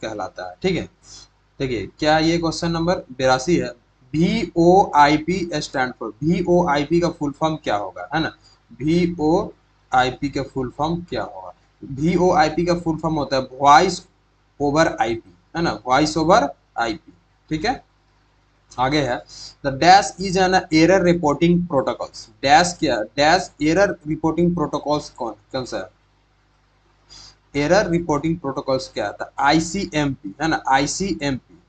कहलाता है। ठीक है, देखिए क्या ये क्वेश्चन नंबर 82 है। VoIP स्टैंड फॉर, VoIP का फुल फॉर्म क्या होगा, है ना। VoIP का फुल फॉर्म क्या होगा। VoIP का फुल फॉर्म होता है वॉइस ओवर आईपी, है ना, वॉइस ओवर आईपी। ठीक है, आगे है the dash is an error reporting protocols. Dash क्या, डैश एरर रिपोर्टिंग प्रोटोकॉल्स कौन सा है। एरर रिपोर्टिंग प्रोटोकॉल्स क्या आता है, आईसीएमपी, है ना, आईसीएमपी।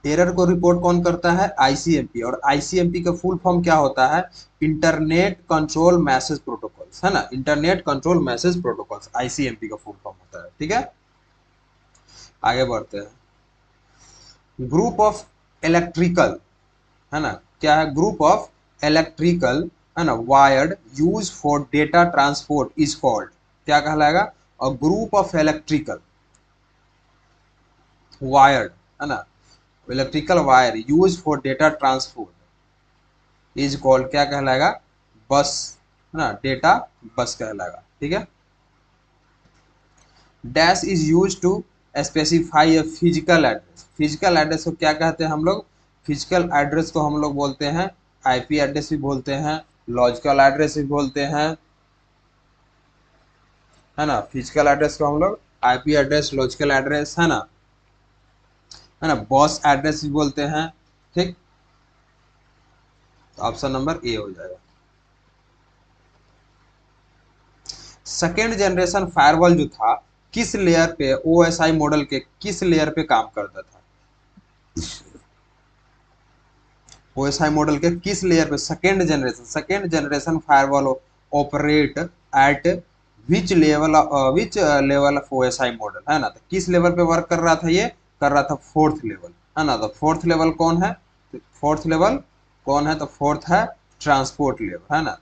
एरर को रिपोर्ट कौन करता है, आईसीएमपी। और आईसीएमपी का फुल फॉर्म क्या होता है, इंटरनेट कंट्रोल मैसेज प्रोटोकॉल्स, है ना, internet control message protocols ICMP का फुल फॉर्म होता है। ठीक है, आगे बढ़ते हैं। ग्रुप ऑफ इलेक्ट्रिकल, है ना, क्या है, ग्रुप ऑफ इलेक्ट्रिकल, है ना, wired use for data transport is called, क्या कहलाएगा, a group of electrical wired, है ना, electrical wire use for data transport is called, क्या कहलाएगा, बस, है ना, डेटा बस कहलाएगा। ठीक है, dash is use to specify a physical address. Physical address को क्या कहते हैं हम लोग, फिजिकल एड्रेस को हम लोग बोलते हैं आईपी एड्रेस भी बोलते हैं, लॉजिकल एड्रेस भी बोलते हैं, है ना। फिजिकल एड्रेस को हम लोग आईपी एड्रेस, लॉजिकल एड्रेस, है ना, बस एड्रेस भी बोलते हैं। ठीक, तो ऑप्शन नंबर ए हो जाएगा। सेकेंड जनरेशन फायरवॉल जो था किस लेयर पे, ओएसआई मॉडल के किस लेयर पे काम करता था, ओएसआई मॉडल के किस लेयर पे, second generation firewall operate at which level of OSI model, है ना, तो किस लेवल पे वर्क कर रहा था, ये कर रहा था फोर्थ लेवल, है ना। तो फोर्थ लेवल कौन है, तो फोर्थ लेवल कौन है, तो फोर्थ है ट्रांसपोर्ट लेवल, है ना,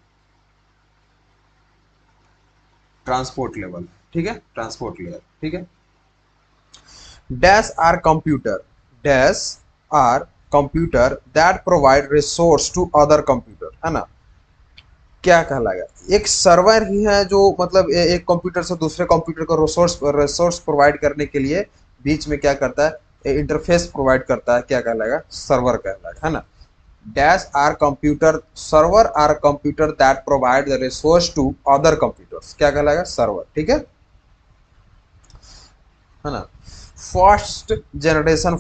ट्रांसपोर्ट लेवल। ठीक है, ट्रांसपोर्ट लेवल। ठीक है, dash are computer, dash are computer that provide resource to other computer, है ना, क्या कहलाएगा, एक सर्वर ही है जो मतलब एक कंप्यूटर से दूसरे कंप्यूटर को रिसोर्स प्रोवाइड करने के लिए बीच में क्या करता है, इंटरफेस प्रोवाइड करता है, क्या कहलाएगा, सर्वर कहलाएगा, है ना। Dash are computer, server are computer that provide the resource to other computers, क्या कहलाएगा, सर्वर। ठीक है ना। फर्स्ट जनरेशन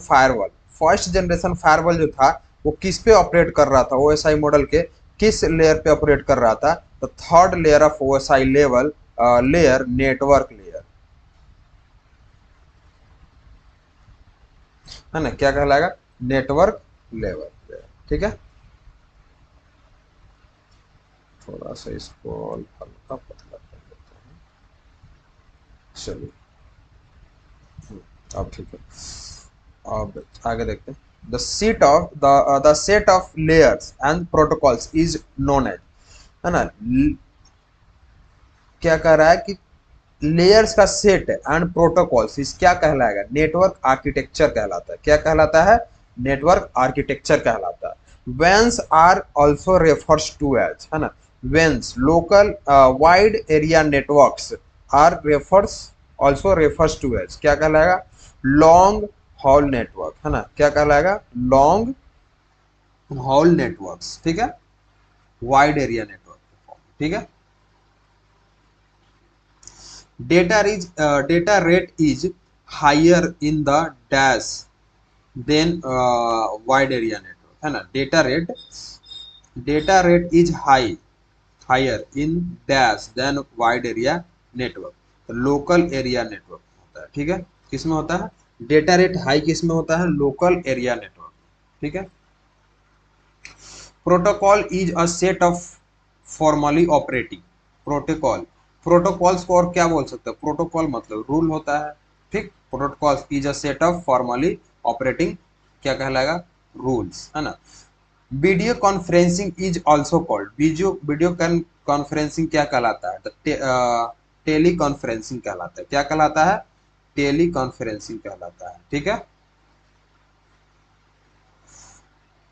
फायरवॉल जो था वो किस पे ऑपरेट कर रहा था, ओएसआई मॉडल के किस लेयर पे ऑपरेट कर रहा था, तो third layer of OSI level, layer network layer, है ना, क्या कहलाएगा, नेटवर्क लेवल। ठीक है, थोड़ा सा इसको हल्का पतला कर देते हैं, चलिए अब ठीक है। अब आगे देखते हैं। The set of layers and protocols is known as, है ना, क्या कह रहा है कि लेयर्स का सेट एंड प्रोटोकॉल्स इस क्या कहलाएगा, नेटवर्क आर्किटेक्चर कहलाता है, क्या कहलाता है, नेटवर्क आर्किटेक्चर कहलाता है। WANs are also refers to as, है ना, WANs local wide area networks are refers also refers to as, क्या कहलाएगा, लॉन्ग हॉल नेटवर्क, है ना, क्या कहलाएगा, लॉन्ग हॉल नेटवर्क्स। ठीक है, वाइड एरिया नेटवर्क। ठीक है, data rate is higher in the dash than wide area network, है ना, data rate is higher in dash than wide area network, तो लोकल एरिया नेटवर्क होता है। ठीक है, किसमें होता है, डेटा रेट हाई किसमें होता है, लोकल एरिया नेटवर्क। ठीक है, protocol is a set of formally operating, protocol, protocols को और क्या बोल सकते हैं, प्रोटोकॉल मतलब रूल होता है। ठीक, protocol is a set of formally operating, क्या कहलाएगा, रूल्स, है ना। Video conferencing is also called, video conferencing क्या कहलाता है, टेली कॉन्फ्रेंसिंग कहलाता है, क्या कहलाता है, टेली कॉन्फ्रेंसिंग कहलाता है। ठीक है,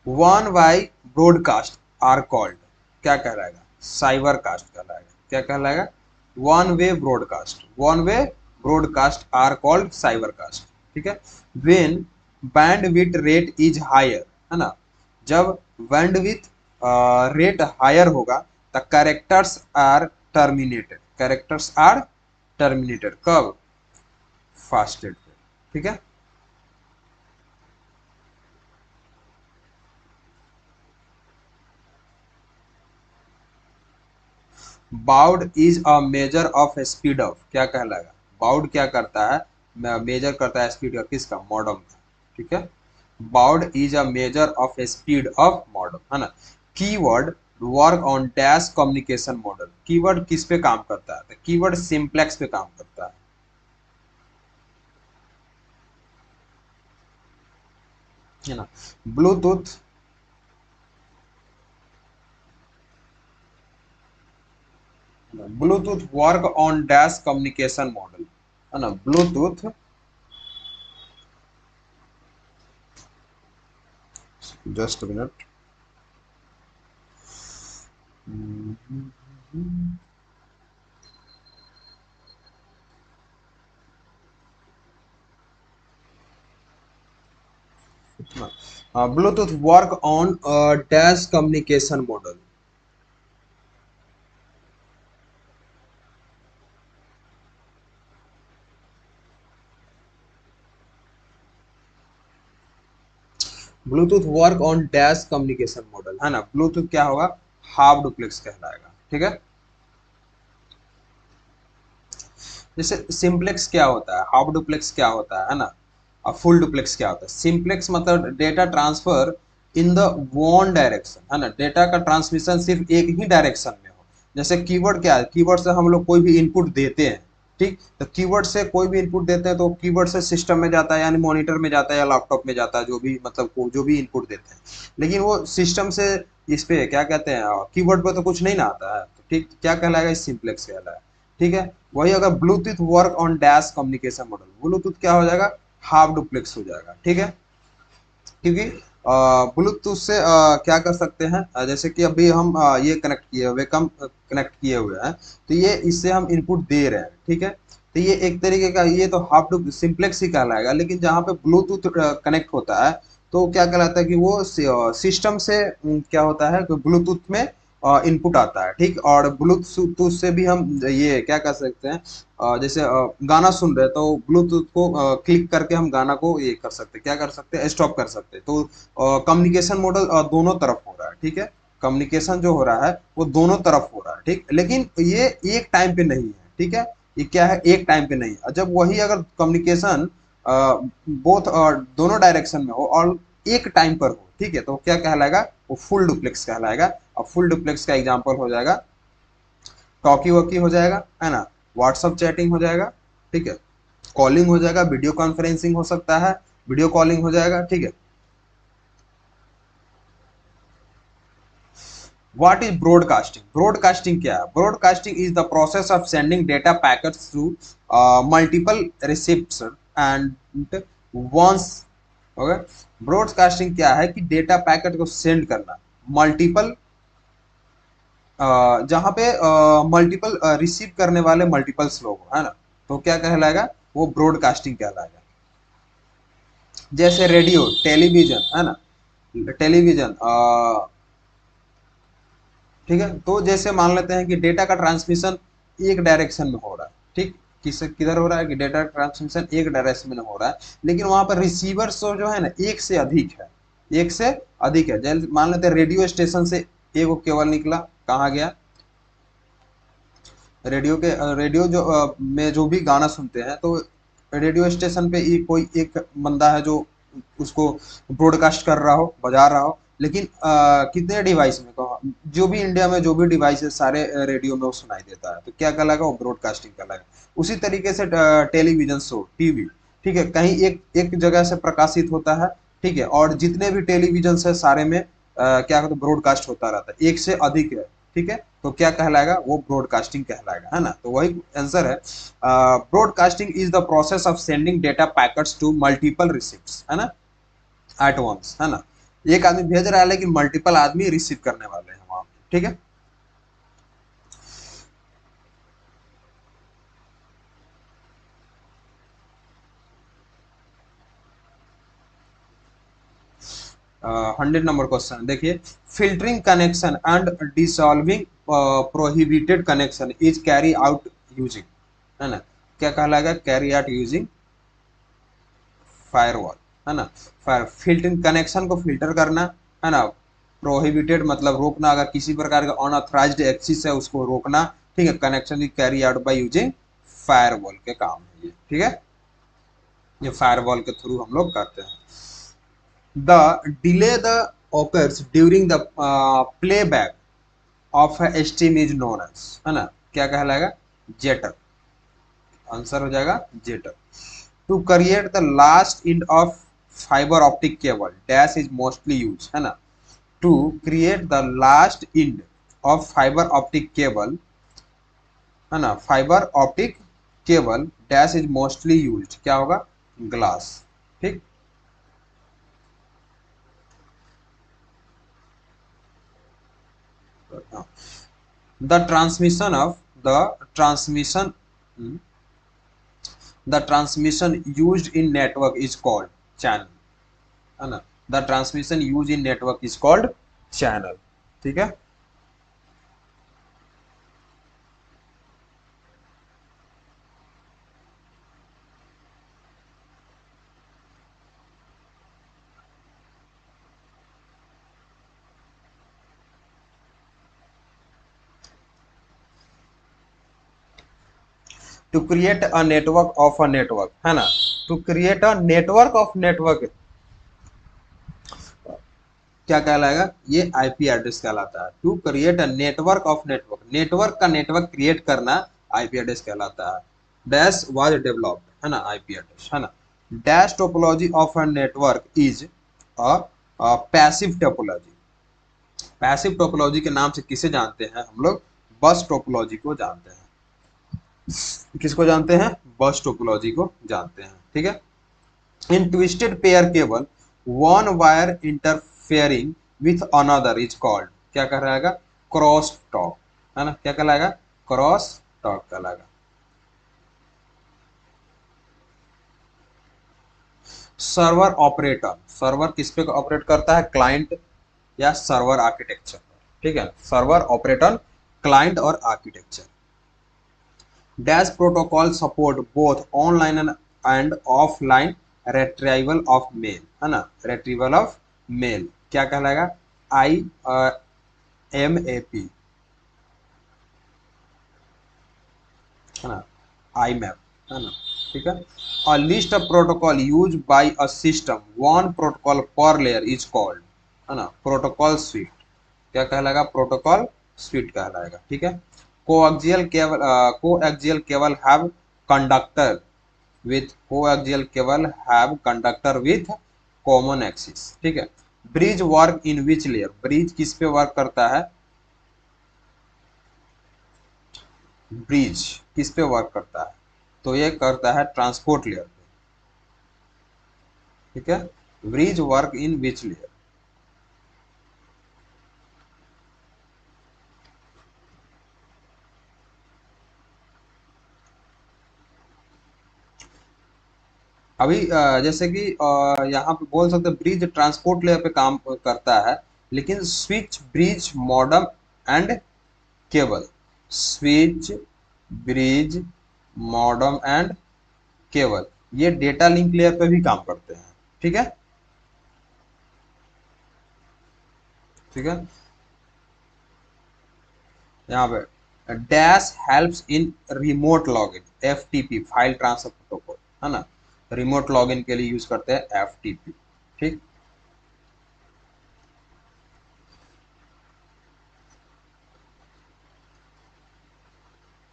one by broadcast are called, क्या कहलाएगा, साइबर कास्ट कहलाएगा, क्या कहलाएगा, one way broadcast, one way broadcast are called cybercast, ठीक है। When bandwidth rate is higher, है ना, जब बैंडविड्थ रेट हायर होगा, the characters are terminated, characters are terminated, कब, फास्टेड पे, ठीक है। Baud is a measure of speed of, क्या कहलाएगा, बाउड क्या करता है, मेजर करता है स्पीड का, किसका, मॉडम का, ठीक है। Baud is a measure of speed of modem, है ना। Keyword work on dash communication model, keyword किस पे काम करता है, तो कीवर्ड सिंप्लेक्स पे काम करता है ना। Bluetooth, Bluetooth work on dash communication model, है ना, Bluetooth, just minute, Bluetooth work on dash communication model, Bluetooth work on dash communication model, है ना। ब्लूटूथ क्या होगा, हाफ डुप्लेक्स कहलाएगा, ठीक है। जैसे सिंप्लेक्स क्या होता है, हाफ डुप्लेक्स क्या होता है ना, और फुल डुप्लेक्स क्या होता है। सिंप्लेक्स मतलब data transfer in the one direction, है ना, डेटा का ट्रांसमिशन सिर्फ एक ही डायरेक्शन में हो। जैसे कीवर्ड क्या है, कीवर्ड से हम लोग कोई भी इनपुट देते हैं, ठीक, तो कीवर्ड से कोई भी इनपुट देते हैं तो कीवर्ड से सिस्टम में जाता है, यानी मॉनिटर में जाता है या लैपटॉप में जाता है, जो भी मतलब जो भी इनपुट देते हैं, लेकिन वो सिस्टम से इस पे क्या कहते हैं, कीवर्ड पे तो कुछ नहीं ना आता है, तो ठीक, क्या कहलाएगा, इस सिंप्लेक्स कहलाएगा, ठीक है। वही अगर Bluetooth work on dash communication model, Bluetooth क्या हो जाएगा, हाफ डुप्लेक्स हो जाएगा, ठीक है। क्योंकि ब्लूटूथ से क्या कर सकते हैं, जैसे कि अभी हम ये कनेक्ट किए हुए, कम कनेक्ट किए हुए हैं, तो ये इससे हम इनपुट दे रहे हैं, ठीक है। तो ये एक तरीके का, ये तो हाफ डुप सिंप्लेक्स ही कहलाएगा, लेकिन जहाँ पे ब्लूटूथ कनेक्ट होता है तो क्या कहलाता है कि वो सिस्टम से क्या होता है कि ब्लूटूथ में इनपुट आता है, ठीक। और ब्लूटूथ से भी हम ये क्या कर सकते हैं, जैसे गाना सुन रहे हैं तो ब्लूटूथ को क्लिक करके हम गाना को ये कर सकते हैं, क्या कर सकते हैं, स्टॉप कर सकते हैं। तो कम्युनिकेशन मॉडल दोनों तरफ हो रहा है, ठीक है। कम्युनिकेशन जो हो रहा है वो दोनों तरफ हो रहा है, ठीक, लेकिन ये एक टाइम पे नहीं है, ठीक है। ये क्या है, एक टाइम पे नहीं है। जब वही अगर कम्युनिकेशन बोथ दोनों डायरेक्शन में हो और एक टाइम पर हो, ठीक है, तो क्या कहलाएगा, वो फुल डुप्लेक्स कहलाएगा। और फुल डुप्लेक्स का एग्जांपल हो जाएगा, टॉकी वॉकी हो जाएगा, है ना, व्हाट्सअप चैटिंग हो जाएगा, ठीक है, कॉलिंग हो जाएगा, वीडियो कॉन्फ्रेंसिंग हो सकता है, वीडियो कॉलिंग हो जाएगा, ठीक है। व्हाट इज ब्रॉडकास्टिंग, ब्रॉडकास्टिंग क्या है, broadcasting is the process of sending data packets through multiple receipts and once, okay. Broadcasting क्या है कि डेटा पैकेट को सेंड करना मल्टीपल, जहां पे मल्टीपल रिसीव करने वाले मल्टीपल्स लोग हो, है ना, तो क्या कहलाएगा, वो ब्रॉडकास्टिंग कहलाएगा। जैसे रेडियो, टेलीविजन, है ना, टेलीविजन, ठीक है। तो जैसे मान लेते हैं कि डेटा का ट्रांसमिशन एक डायरेक्शन में हो रहा है, ठीक, किस किधर हो रहा है कि डेटा ट्रांसमिशन एक डायरेक्शन में हो रहा है, लेकिन वहां पर रिसीवर्स जो है ना एक से अधिक है, एक से अधिक है। जैसे मान लेते हैं रेडियो स्टेशन से एक केवल निकला, कहाँ गया, रेडियो के रेडियो जो में जो भी गाना सुनते हैं, तो रेडियो स्टेशन पे ही कोई एक बंदा है जो उसको ब्रॉडकास्ट कर रहा हो, बजा रहा हो, लेकिन कितने डिवाइस में, तो जो भी इंडिया में जो भी डिवाइस है सारे रेडियो में वो सुनाई देता है, तो क्या कहलाएगा, वो ब्रॉडकास्टिंग कहलाएगा। उसी तरीके से टेलीविजन शो, टीवी, ठीक है, कहीं एक एक जगह से प्रकाशित होता है, ठीक है, और जितने भी टेलीविजन है सारे में क्या कहते हैं, ब्रॉडकास्ट होता रहता है, एक से अधिक है, ठीक है, तो क्या कहलाएगा, वो ब्रॉडकास्टिंग कहलाएगा, है ना। तो वही आंसर है, broadcasting is the process of sending data packets to multiple receipts, है ना, एट वंस, है ना। एक आदमी भेज रहा है लेकिन मल्टीपल आदमी रिसीव करने वाले हैं वहां पे, ठीक है। 100 नंबर क्वेश्चन देखिए, filtering connection and dissolving prohibited connection is carry out using, है ना, क्या कहलाएगा, कैरी आउट यूजिंग फायरवॉल, है ना। फायर फिल्टरिंग कनेक्शन को फिल्टर करना, है ना, प्रोहिबिटेड मतलब रोकना, अगर किसी प्रकार का अनऑथराइज्ड एक्सेस है उसको रोकना, ठीक है, connection is carry out by using firewall के काम है ये, ठीक है, ये फायरवॉल के थ्रू हम लोग करते हैं। The delay the occurs during the playback of a stream is known as, है ना, क्या कहलाएगा, जेटर, आंसर हो जाएगा जेटर। To create the last end of fibre optic cable dash is mostly use, है ना, to create the last end of fibre optic cable, है ना, fibre optic cable dash is mostly use, क्या होगा, glass, ठीक। The transmission of the transmission the transmission used in network is called channel, है ना, the transmission use in network is called channel, ठीक है। To create a network of a network, है ना, to create a network of network क्या कहलाएगा, ये IP address कहलाता है। To create a network of network, network का नेटवर्क क्रिएट करना आईपी एड्रेस कहलाता है। डैश वाज डेवलप्ड, है ना, आईपी एड्रेस, है ना। Dash topology of a network is a passive topology, passive topology के नाम से किसे जानते हैं हम लोग, बस टोपोलॉजी को जानते हैं, किसको जानते हैं, बस टोपोलॉजी को जानते हैं, ठीक है। In twisted pair cable one wire interfering with another is called, क्या कहलाएगा, क्रॉस टॉक, है ना, क्या कहलाएगा, क्रॉस टॉक कहलाएगा। सर्वर ऑपरेटर, सर्वर किस पे ऑपरेट करता है, क्लाइंट या सर्वर आर्किटेक्चर, ठीक है, सर्वर ऑपरेटर क्लाइंट और architecture. Dash protocol support both online and offline retrieval of mail, है ना, रेट्रीवल ऑफ मेल क्या कहलाएगा, आई एम ए पी, है ना, आई मैप, है ना, ठीक है। A list of protocol use by a system one protocol पर लेयर इज कॉल्ड, है ना, प्रोटोकॉल स्वीट, क्या कहलाएगा, प्रोटोकॉल स्वीट कहलाएगा, ठीक है। Coaxial cable have conductor with coaxial cable have conductor with common axis, ठीक है। Bridge work in which layer, bridge किस पे वर्क करता है, ब्रिज किस पे वर्क करता है, तो ये करता है ट्रांसपोर्ट लेयर पे, ठीक है। Bridge work in which layer, अभी जैसे कि यहाँ पे बोल सकते ब्रिज ट्रांसपोर्ट लेयर पे काम करता है, लेकिन switch bridge modem and cable, switch bridge modem and cable ये डेटा लिंक लेयर पे भी काम करते हैं, ठीक है, ठीक है। यहाँ पे dash helps in remote login, FTP file transfer protocol, है ना, रिमोट लॉगिन के लिए यूज करते हैं एफटीपी, ठीक।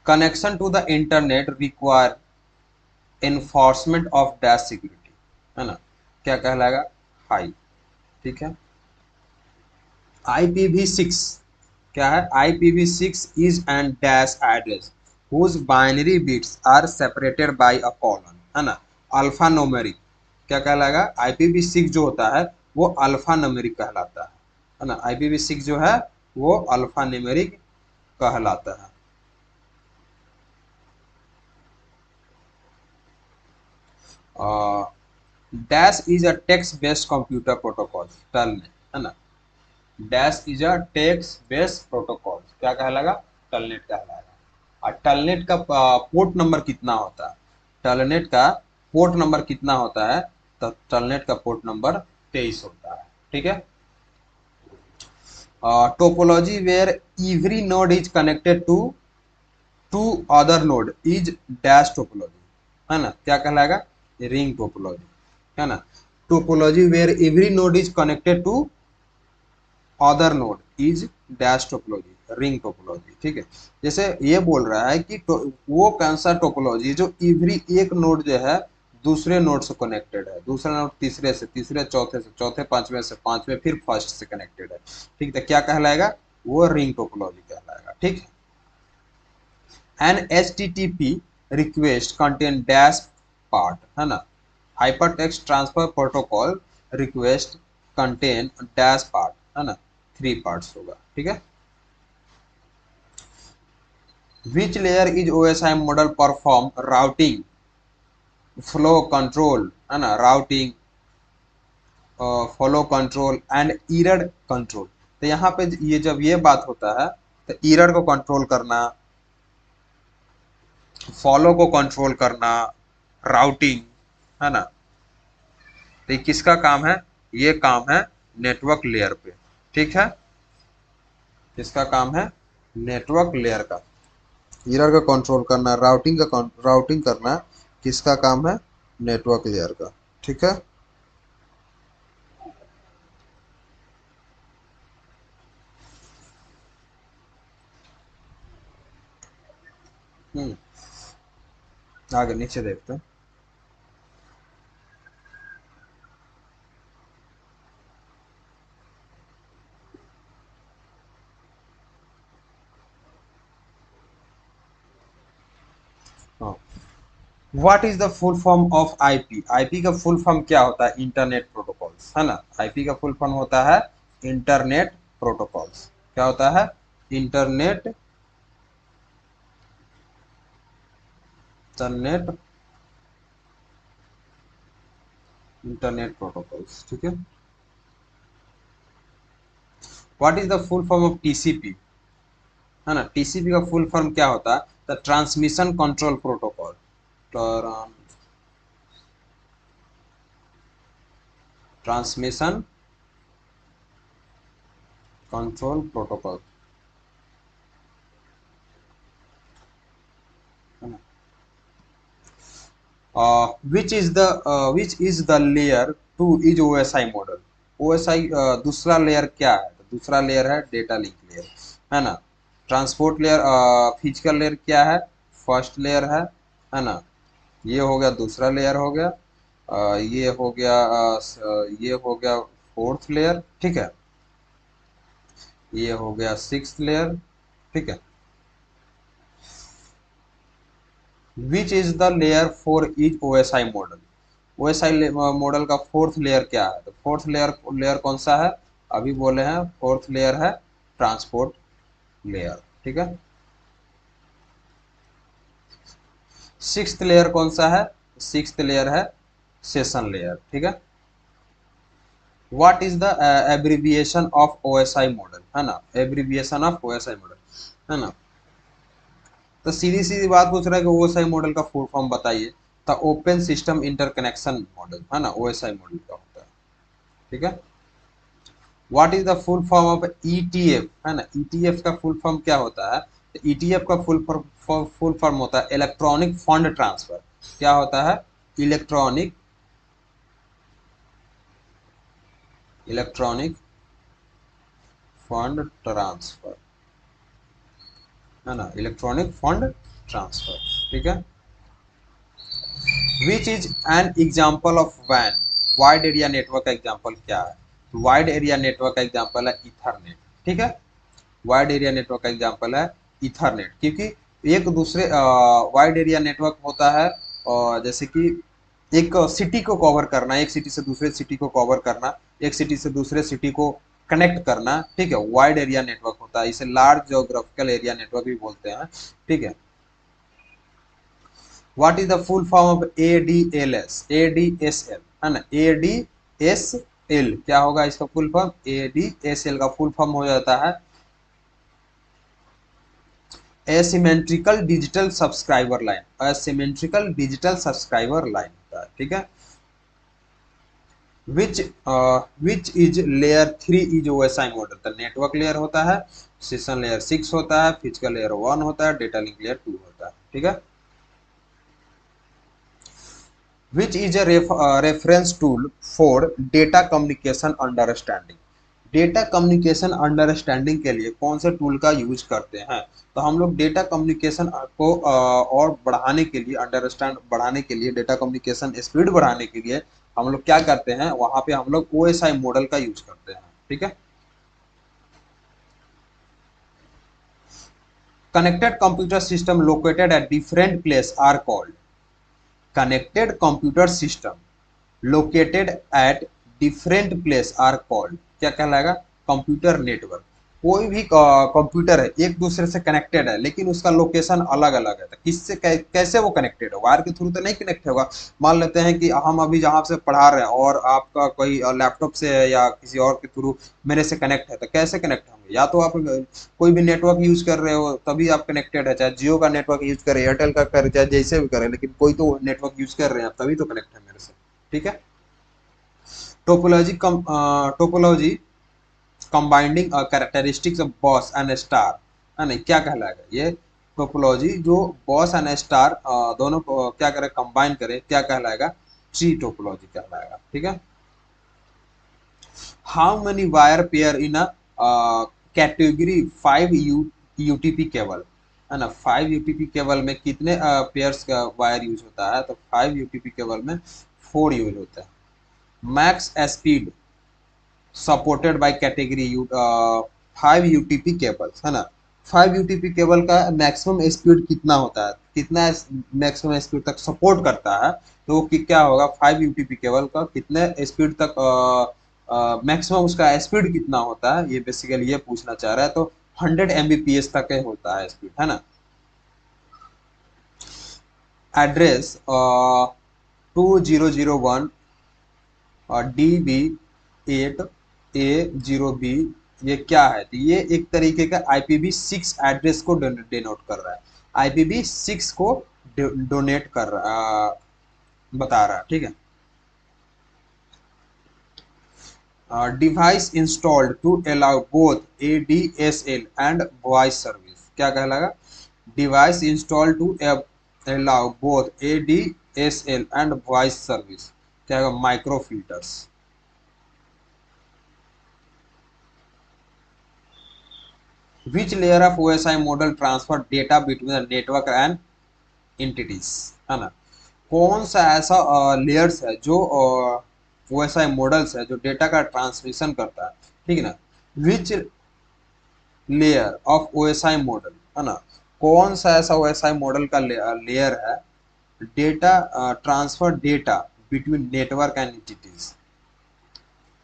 Connection to the internet require enforcement of dash security, है ना, क्या कहलाएगा, हाई, ठीक है। IPv6 क्या है, IPv6 is and dash address whose binary bits are separated by a colon, है ना, अल्फा न्यूमेरिक, क्या कहलाएगा, IPv6 जो होता है वो अल्फा न्यूमेरिक कहलाता है ना, IPv6 जो है वो अल्फा न्यूमेरिक कहलाता है। Dash is a text based computer protocol, telnet, है ना। Dash is a text based protocol, क्या कहलाएगा, टेलनेट कहलाएगा। और टेलनेट का पोर्ट नंबर कितना होता है, टेलनेट का पोर्ट नंबर कितना होता है, तो टेलनेट का पोर्ट नंबर 23 होता है, ठीक है। Topology where every node is connected to other node is dash topology, है ना, क्या कहलाएगा, रिंग टोपोलॉजी, है ना। Topology where every node is connected to other node is dash topology, ring topology, ठीक है। जैसे ये बोल रहा है कि वो कौन सा टोपोलॉजी जो एवरी एक नोड जो है दूसरे नोड से कनेक्टेड है, दूसरा नोड तीसरे से, तीसरे चौथे से, चौथे पांचवें से, पांचवें फिर फर्स्ट से कनेक्टेड है, ठीक है, क्या कहलाएगा, वो रिंग टोपोलॉजी कहलाएगा, ठीक है। An HTTP request contain dash part, है ना। Hypertext transfer protocol request contain dash part, है ना, 3 पार्ट्स होगा, ठीक है। Which layer is OSI model perform routing, flow control, है ना, routing, flow control and error control. तो यहाँ पे ये जब ये बात होता है तो एरर को कंट्रोल करना, फॉलो को कंट्रोल करना, राउटिंग, है ना, तो ये किसका काम है, ये काम है नेटवर्क लेयर पे, ठीक है। किसका काम है, नेटवर्क लेयर का, एरर का कंट्रोल करना, राउटिंग करना किसका काम है, नेटवर्क लेयर का, ठीक है। आगे नीचे देखते हैं। हाँ, what is the full form of IP, IP का फुल फॉर्म क्या होता है, इंटरनेट प्रोटोकॉल्स, है ना। आईपी का फुल फॉर्म होता है इंटरनेट प्रोटोकॉल्स, क्या होता है, इंटरनेट, इंटरनेट, इंटरनेट प्रोटोकॉल्स, ठीक है। What is the full form of TCP, है ना, टीसीपी का फुल फॉर्म क्या होता है, the transmission control protocol, transmission control protocol, है ना। which is the layer 2 is OSI model, OSI दूसरा लेयर क्या है, तो दूसरा लेयर है डेटा लिंक लेयर, है ना। ट्रांसपोर्ट लेयर, फिजिकल लेयर क्या है, फर्स्ट लेयर है ना। ये हो गया दूसरा लेयर हो गया, ये हो गया ये हो गया फोर्थ लेयर, ठीक है। ये हो गया सिक्स्थ लेयर, ठीक है। Which is the layer four is OSI model, OSI model का फोर्थ लेयर क्या है, तो फोर्थ लेयर लेयर कौन सा है, अभी बोले हैं फोर्थ लेयर है ट्रांसपोर्ट लेयर, ठीक है। सिक्स्थ लेयर कौन सा है, सिक्स्थ लेयर है सेशन लेयर, ठीक है। What is the abbreviation of OSI model, है ना, एब्रिविएशन ऑफ OSI मॉडल, है ना। तो सीधी सीधी बात पूछ रहा है कि OSI मॉडल का फुल फॉर्म बताइए, तो ओपन सिस्टम इंटरकनेक्शन मॉडल, है ना, OSI मॉडल का होता है, ठीक है। What is the full form of ETF, है ना, ETF का फुल फॉर्म क्या होता है, तो ETF का फुल फॉर्म होता है इलेक्ट्रॉनिक फंड ट्रांसफर, क्या होता है, इलेक्ट्रॉनिक, इलेक्ट्रॉनिक फंड ट्रांसफर, है ना, इलेक्ट्रॉनिक फंड ट्रांसफर, ठीक है। Which is an example of वैन, वाइड एरिया नेटवर्क का एग्जाम्पल क्या है, वाइड एरिया नेटवर्क का एग्जाम्पल है इथरनेट, ठीक है। वाइड एरिया नेटवर्क का एग्जाम्पल है इथरनेट, क्योंकि एक दूसरे वाइड एरिया नेटवर्क होता है जैसे कि एक सिटी को कवर करना, एक सिटी से दूसरे सिटी को कवर करना, एक सिटी से दूसरे सिटी को कनेक्ट करना, ठीक है, वाइड एरिया नेटवर्क होता है, इसे लार्ज जियोग्राफिकल एरिया नेटवर्क भी बोलते हैं, ठीक है। What is the full form of ADLS, ADSL, है ना। ADSL क्या होगा इसका फुल फॉर्म? ADSL का फुल फॉर्म हो जाता है asymmetrical digital subscriber line, asymmetrical digital subscriber line होता है, ठीक है। Which is layer 3 is OSI model, तो नेटवर्क लेयर होता है, सेशन लेयर 6 होता है, फिजिकल लेयर 1 होता है, डेटा लिंक लेयर 2 होता है, ठीक है। Which is a reference tool for data communication understanding, data communication understanding के लिए कौन से टूल का यूज करते हैं? तो हम लोग डेटा कम्युनिकेशन को और बढ़ाने के लिए, अंडरस्टैंड बढ़ाने के लिए, डेटा कम्युनिकेशन स्पीड बढ़ाने के लिए हम लोग क्या करते हैं, वहां पे हम लोग ओएसआई मॉडल का यूज करते हैं, ठीक है। Connected computer system located at different place are called, connected computer system located at different place are called, क्या कहलाएगा? Computer network. कोई भी कंप्यूटर है एक दूसरे से कनेक्टेड है लेकिन उसका लोकेशन अलग अलग है, तो किससे कैसे वो कनेक्टेड है? वायर के थ्रू तो नहीं कनेक्ट होगा। मान लेते हैं कि हम अभी जहाँ से पढ़ा रहे हैं और आपका कोई लैपटॉप से है या किसी और के थ्रू मेरे से कनेक्ट है, तो कैसे कनेक्ट होंगे? या तो आप कोई भी नेटवर्क यूज कर रहे हो तभी आप कनेक्टेड है, चाहे जियो का नेटवर्क यूज करें, एयरटेल का करें, चाहे जैसे भी करें, लेकिन कोई तो नेटवर्क यूज कर रहे हैं आप तभी तो कनेक्ट है मेरे से, ठीक है। Topology combining characteristics of bus and star, है ना, क्या कहलाएगा ये? टोपोलॉजी जो बॉस एंड स्टार दोनों को क्या करे, कंबाइन करे, क्या कहलाएगा? ट्री टोपोलॉजी कहलाएगा, ठीक है। How many wire pair in a category 5 UTP cable, है ना, 5 यूटीपी केबल में कितने पेयर्स का वायर यूज होता है? तो 5 यूटीपी केबल में 4 यूज होता है। Max speed supported by category 5 UTP cables, है ना। 5 यूटीपी केबल का मैक्सिमम स्पीड कितना होता है, कितना मैक्सिमम स्पीड तक सपोर्ट करता है? तो वो क्या होगा? 5 यूटीपी केबल का कितने स्पीड तक मैक्सिमम उसका स्पीड कितना होता है, ये बेसिकली ये पूछना चाह रहा है। तो 100 एमबीपीएस तक होता है स्पीड, है ना। एड्रेस 2001 DB8A0B, ये क्या है? तो ये एक तरीके का IPv6 एड्रेस को डिनोट कर रहा है, IPv6 को डोनेट कर रहा बता रहा है, ठीक है। Device installed to allow both ADSL and voice service, क्या कहलाएगा? Device install to allow both ADSL and voice service, क्या होगा? Micro filters. Which layer of OSI model transfer data between the network and entities, है ना। कौन सा ऐसा layers है जो OSI मॉडल्स है जो डेटा का ट्रांसमिशन करता है, ठीक है ना। Which layer of OSI model, है ना, कौन सा ऐसा OSI मॉडल का लेयर है data transfer data between network and entities,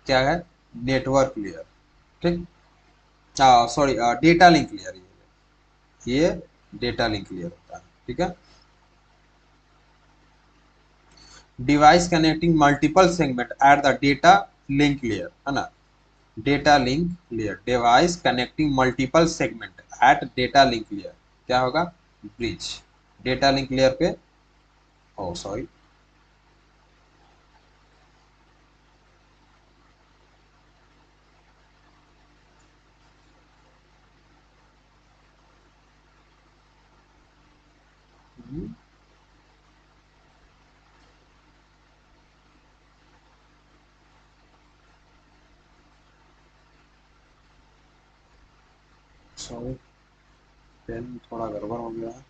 क्या है? नेटवर्क लेयर, ठीक। सॉरी, डेटा लिंक लेयर, ये डेटा लिंक लेयर होता है, ठीक है। Device connecting multiple segment at the data link layer, है ना। Data link layer, device connecting multiple segment at data link layer, क्या होगा? ब्रिज। डेटा लिंक लेयर पे, ओ सॉरी, सॉरी, पेन थोड़ा गड़बड़ हो गया है।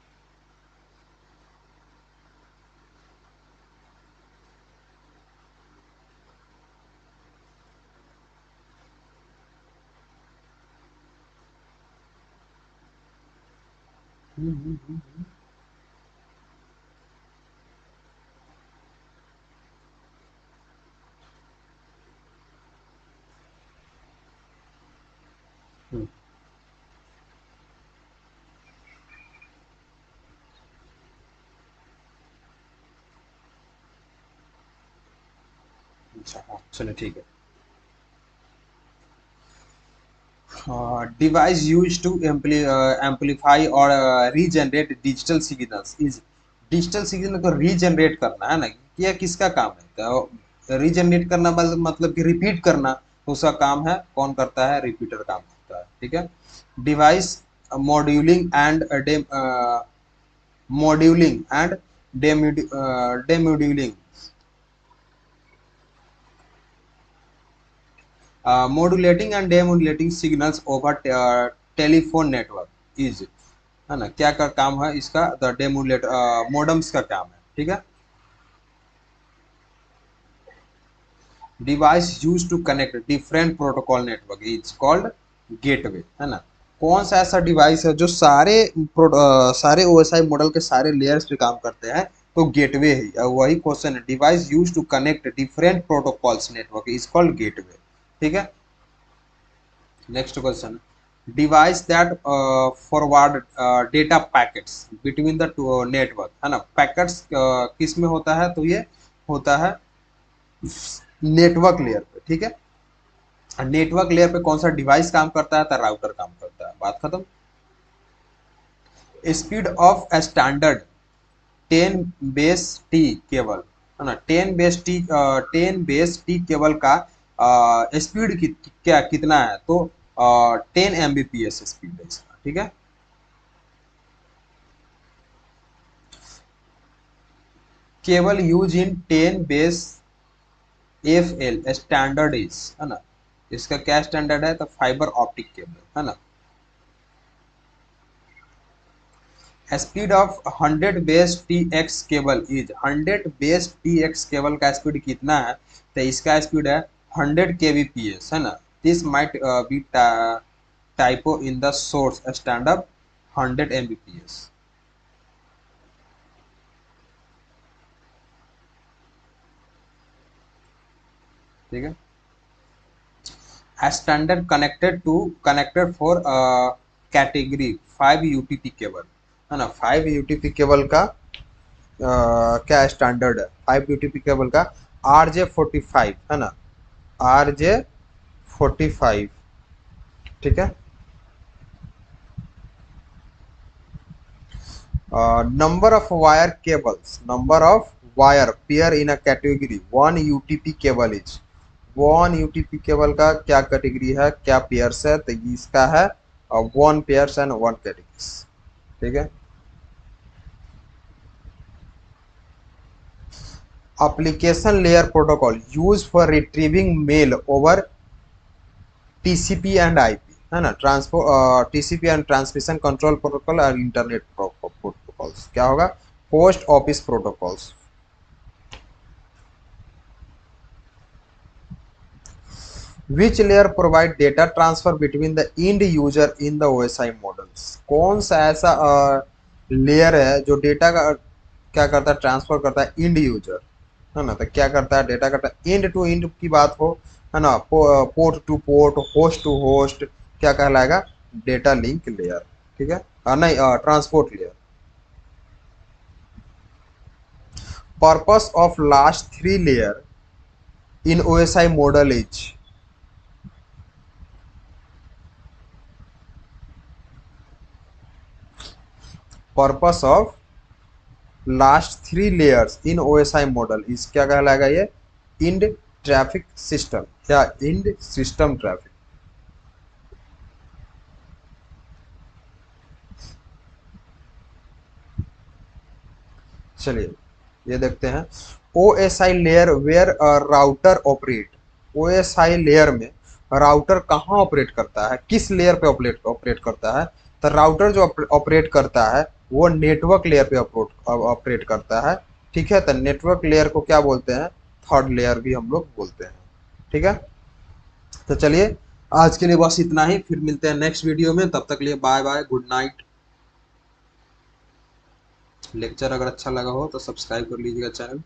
अच्छा हाँ चलिए ठीक है। डिवाइस यूज टू एम्पलीफाई और regenerate digital signals is, digital signal को रीजनरेट करना है ना, यह किसका काम है? तो रीजनरेट करना मतलब कि रिपीट करना, तो उसका काम है, कौन करता है? रिपीटर काम करता है, ठीक है। Device modulating and modulating and demodulating, modulating and demodulating signals over telephone network is, है ना, क्या का काम है इसका? द डेमोलेट मोडम्स का काम है, ठीक है। Device use to connect different protocol network is called gateway, है ना। कौन सा ऐसा डिवाइस है जो सारे ओएसआई मॉडल के सारे लेयर्स पे काम करते हैं? तो गेटवे है, वही क्वेश्चन है। Device use to connect different protocols network is called gateway, ठीक है। Next question, device that forward data packets between the network, है ना। पैकेट्स किस में होता है? तो ये होता है नेटवर्क लेयर पे, ठीक है। नेटवर्क लेयर पे कौन सा डिवाइस काम करता है? तो राउटर काम करता है, बात खत्म। Speed of standard 10 base T cable, है ना, 10 बेस टी केबल का स्पीड क्या कितना है? तो 10 Mbps स्पीड है इसका, ठीक है। Cable use in 10 base FL standard is, है ना, इसका क्या स्टैंडर्ड है? तो फाइबर ऑप्टिक केबल, है ना। Speed of 100 base TX cable is, 100 base TX cable का स्पीड कितना है? तो इसका स्पीड है 100 kbps, है ना। This might be typo in the source standard 100 Mbps, ठीक है। Standard connected for category 5 UTP cable, है ना। 5 UTP केबल का क्या स्टैंडर्ड है? 5 UTP केबल का RJ45, है ना, RJ45, ठीक है। Number of wire pair in a category 1 UTP cable is, 1 UTP cable का क्या कैटेगरी है, क्या पेयर्स है? तो इसका है 1 पेयर्स एंड 1 कैटेगरीज, ठीक है। Application layer protocol use for retrieving mail over TCP and IP, है ना। TCP and transmission control protocol और इंटरनेट प्रोटोकॉल्स क्या होगा? Post office protocols. Which layer provide data transfer between the end user in the OSI models, कौन सा ऐसा layer है जो डेटा का क्या करता है? ट्रांसफर करता है इंड यूजर, है ना। तो क्या करता है? डेटा करता है इंड टू इंड की बात हो, है ना, port to port, host to host, क्या कहलाएगा? डेटा लिंक लेयर, ठीक है। नहीं, transport layer. Purpose of last 3 layer in OSI model is, purpose of last 3 layers in OSI model is क्या कहलाएगा? ये इंड ट्रैफिक सिस्टम या इंड सिस्टम ट्रैफिक। चलिए ये देखते हैं। OSI layer where router operate, OSI layer में router कहाँ ऑपरेट करता है? किस लेयर पे ऑपरेट करता है? तो राउटर जो ऑपरेट करता है वो नेटवर्क लेयर पे ऑपरेट करता है, ठीक है। तो नेटवर्क लेयर को क्या बोलते हैं? थर्ड लेयर भी हम लोग बोलते हैं, ठीक है। तो चलिए आज के लिए बस इतना ही, फिर मिलते हैं नेक्स्ट वीडियो में, तब तक लिए bye bye, good night. Lecture अगर अच्छा लगा हो तो सब्सक्राइब कर लीजिएगा चैनल।